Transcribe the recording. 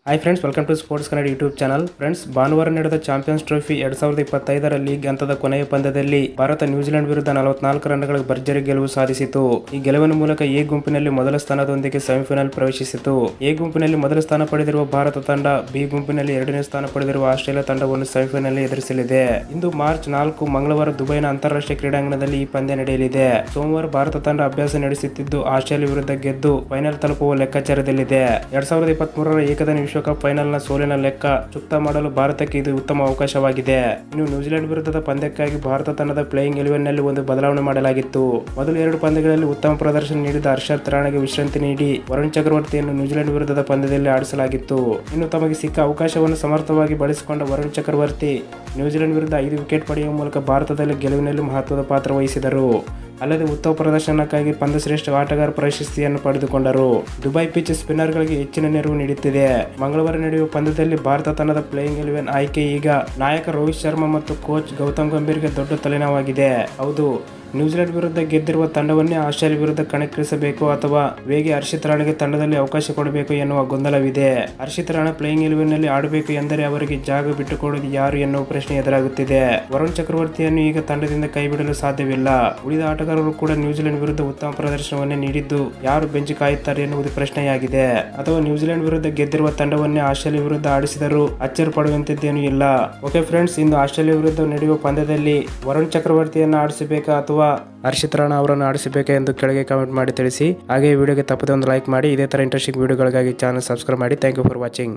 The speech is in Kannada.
Hi friends, welcome to sports Kannada YouTube channel. Friends, ಭಾನುವಾರ ನಡೆದ ಚಾಂಪಿಯನ್ಸ್ ಟ್ರೋಫಿ 2025 ಲೀಗ್ ಹಂತದ ಕೊನೆಯ ಪಂದ್ಯದಲ್ಲಿ ಭಾರತ ನ್ಯೂಜಿಲೆಂಡ್ ವಿರುದ್ಧ 44 ರನ್ಗಳ ಭರ್ಜರಿ ಗೆಲುವು ಸಾಧಿಸಿತು. ಈ ಗೆಲುವಿನ ಮೂಲಕ ಎ ಗುಂಪಿನಲ್ಲಿ ಮೊದಲ ಸ್ಥಾನದೊಂದಿಗೆ ಸೆಮಿಫೈನಲ್ ಪ್ರವೇಶಿಸಿತು. ಎ ಗುಂಪಿನಲ್ಲಿ ಮೊದಲ ಸ್ಥಾನ ಪಡೆದಿರುವ ಭಾರತ ತಂಡ ಬಿ ಗುಂಪಿನಲ್ಲಿ ಎರಡನೇ ಸ್ಥಾನ ಪಡೆದಿರುವ ಆಸ್ಟ್ರೇಲಿಯಾ ತಂಡವನ್ನು ಸೆಮಿಫೈನಲ್ ಎದುರಿಸಲಿದೆ. ಇಂದು ಮಾರ್ಚ್ 4 ಮಂಗಳವಾರ ದುಬೈನ ಅಂತಾರಾಷ್ಟ್ರೀಯ ಕ್ರೀಡಾಂಗಣದಲ್ಲಿ ಈ ಪಂದ್ಯ ನಡೆಯಲಿದೆ. ಸೋಮವಾರ ಭಾರತ ತಂಡ ಅಭ್ಯಾಸ ನಡೆಸುತ್ತಿದ್ದು ಆಸ್ಟ್ರೇಲಿಯಾ ವಿರುದ್ಧ ಗೆದ್ದು ಫೈನಲ್ ತಲುಪುವ ಲೆಕ್ಕಾಚಾರದಲ್ಲಿದೆ. 2023 ಏಕದಿನ ವಿಶ್ವಕಪ್ ಫೈನಲ್ನ ಸೋಲಿನ ಲೆಕ್ಕ ಚುಕ್ತಾ ಮಾಡಲು ಭಾರತಕ್ಕೆ ಇದು ಉತ್ತಮ ಅವಕಾಶವಾಗಿದೆ. ಇನ್ನು ನ್ಯೂಜಿಲೆಂಡ್ ವಿರುದ್ಧದ ಪಂದ್ಯಕ್ಕಾಗಿ ಭಾರತ ತಂಡದ ಪ್ಲೇಯಿಂಗ್ 11ನಲ್ಲಿ ಒಂದು ಬದಲಾವಣೆ ಮಾಡಲಾಗಿತ್ತು. ಮೊದಲ 2 ಪಂದ್ಯಗಳಲ್ಲಿ ಉತ್ತಮ ಪ್ರದರ್ಶನ ನೀಡಿದ ಹರ್ಷತ್ ರಾಣಾಗೆ ವಿಶ್ರಾಂತಿ ನೀಡಿ ವರುಣ್ ಚಕ್ರವರ್ತಿಯನ್ನು ನ್ಯೂಜಿಲೆಂಡ್ ವಿರುದ್ಧದ ಪಂದ್ಯದಲ್ಲಿ ಆಡಿಸಲಾಗಿತ್ತು. ಇನ್ನು ತಮಗೆ ಸಿಕ್ಕ ಅವಕಾಶವನ್ನು ಸಮರ್ಥವಾಗಿ ಬಳಸಿಕೊಂಡ ವರುಣ್ ಚಕ್ರವರ್ತಿ ನ್ಯೂಜಿಲೆಂಡ್ ವಿರುದ್ಧ 5 ವಿಕೆಟ್ ಪಡೆಯುವ ಮೂಲಕ ಭಾರತದಲ್ಲಿ ಗೆಲುವಿನಲ್ಲಿ ಮಹತ್ವದ ಪಾತ್ರ ವಹಿಸಿದರು. ಅಲ್ಲದೆ ಉತ್ತಮ ಪ್ರದರ್ಶನಕ್ಕಾಗಿ ಪಂದ್ಯಶ್ರೇಷ್ಠ ಆಟಗಾರ ಪ್ರಶಸ್ತಿಯನ್ನು ಪಡೆದುಕೊಂಡರು. ದುಬೈ ಪಿಚ್ ಸ್ಪಿನ್ನರ್ಗಳಿಗೆ ಹೆಚ್ಚಿನ ನೆರವು ನೀಡುತ್ತಿದೆ. ಮಂಗಳವಾರ ನಡೆಯುವ ಪಂದ್ಯದಲ್ಲಿ ಭಾರತ ತಂಡದ ಪ್ಲೇಯಿಂಗ್ 11 ಆಯ್ಕೆ ಈಗ ನಾಯಕ ರೋಹಿತ್ ಶರ್ಮಾ ಮತ್ತು ಕೋಚ್ ಗೌತಮ್ ಗಂಭೀರ್ಗೆ ದೊಡ್ಡ ತಲೆನೋವಾಗಿದೆ. ಹೌದು, ನ್ಯೂಜಿಲೆಂಡ್ ವಿರುದ್ಧ ಗೆದ್ದಿರುವ ತಂಡವನ್ನೇ ಆಸ್ಟ್ರೇಲಿಯಾ ವಿರುದ್ಧ ಕಣಕ್ಕಿಳಿಸಬೇಕು ಅಥವಾ ವೇಗಿ ಹರ್ಷಿತ್ ರಾಣಾಗೆ ತಂಡದಲ್ಲಿ ಅವಕಾಶ ಕೊಡಬೇಕು ಎನ್ನುವ ಗೊಂದಲವಿದೆ. ಹರ್ಷಿತ್ ರಾಣಾ ಪ್ಲೇಯಿಂಗ್ 11ನಲ್ಲಿ ಆಡಬೇಕು ಎಂದರೆ ಅವರಿಗೆ ಜಾಗ ಬಿಟ್ಟುಕೊಡುವುದು ಯಾರು ಎನ್ನುವ ಪ್ರಶ್ನೆ ಎದುರಾಗುತ್ತಿದೆ. ವರುಣ್ ಚಕ್ರವರ್ತಿಯನ್ನು ಈಗ ತಂಡದಿಂದ ಕೈಬಿಡಲು ಸಾಧ್ಯವಿಲ್ಲ. ಉಳಿದ ಆಟಗಾರರು ಕೂಡ ನ್ಯೂಜಿಲೆಂಡ್ ವಿರುದ್ಧ ಉತ್ತಮ ಪ್ರದರ್ಶನವನ್ನೇ ನೀಡಿದ್ದು ಯಾರು ಬೆಂಚ್ ಕಾಯುತ್ತಾರೆ ಎನ್ನುವುದು ಪ್ರಶ್ನೆಯಾಗಿದೆ. ಅಥವಾ ನ್ಯೂಜಿಲೆಂಡ್ ವಿರುದ್ಧ ಗೆದ್ದಿರುವ ತಂಡವನ್ನೇ ಆಸ್ಟ್ರೇಲಿಯಾ ವಿರುದ್ಧ ಆಡಿಸಿದರೂ ಅಚ್ಚರಿ ಪಡುವಂತದ್ದೇನೂ ಇಲ್ಲ. ಓಕೆ ಫ್ರೆಂಡ್ಸ್, ಇಂದು ಆಸ್ಟ್ರೇಲಿಯಾ ವಿರುದ್ಧ ನಡೆಯುವ ಪಂದ್ಯದಲ್ಲಿ ವರುಣ್ ಚಕ್ರವರ್ತಿಯನ್ನು ಆಡಿಸಬೇಕಾ ಅಥವಾ ಹರ್ಷಿತ್ ರಾಣಾ ಅವರನ್ನು ಆಡಿಸಬೇಕಾ ಎಂದು ಕೆಳಗೆ ಕಾಮೆಂಟ್ ಮಾಡಿ ತಿಳಿಸಿ. ಹಾಗೆ ಈ ವಿಡಿಯೋಗೆ ತಪ್ಪದೆ ಒಂದು ಲೈಕ್ ಮಾಡಿ. ಇದೇ ತರ ಇಂಟ್ರೆಸ್ಟಿಂಗ್ ವಿಡಿಯೋಗಳಿಗಾಗಿ ಚಾನಲ್ ಸಬ್ಸ್ಕ್ರೈಬ್ ಮಾಡಿ. Thank you for watching.